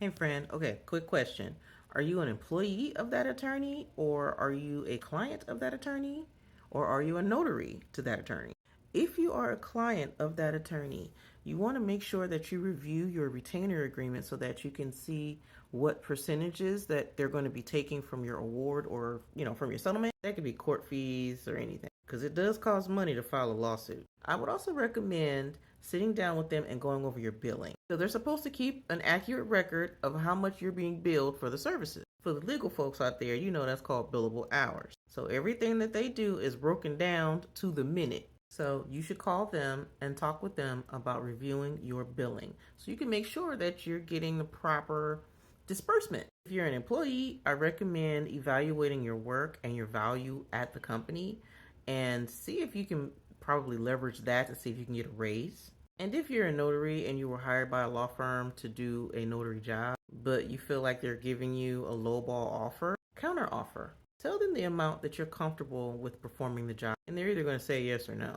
Hey friend, okay, quick question. Are you an employee of that attorney, or are you a client of that attorney, or are you a notary to that attorney? If you are a client of that attorney, you want to make sure that you review your retainer agreement so that you can see what percentages that they're going to be taking from your award or, from your settlement. That could be court fees or anything because it does cost money to file a lawsuit. I would also recommend sitting down with them and going over your billing. So they're supposed to keep an accurate record of how much you're being billed for the services. For the legal folks out there, that's called billable hours. So everything that they do is broken down to the minute. So you should call them and talk with them about reviewing your billing so you can make sure that you're getting the proper disbursement. If you're an employee, I recommend evaluating your work and your value at the company and see if you can probably leverage that to see if you can get a raise. And if you're a notary and you were hired by a law firm to do a notary job, but you feel like they're giving you a lowball offer, counter offer. Tell them the amount that you're comfortable with performing the job, and they're either going to say yes or no.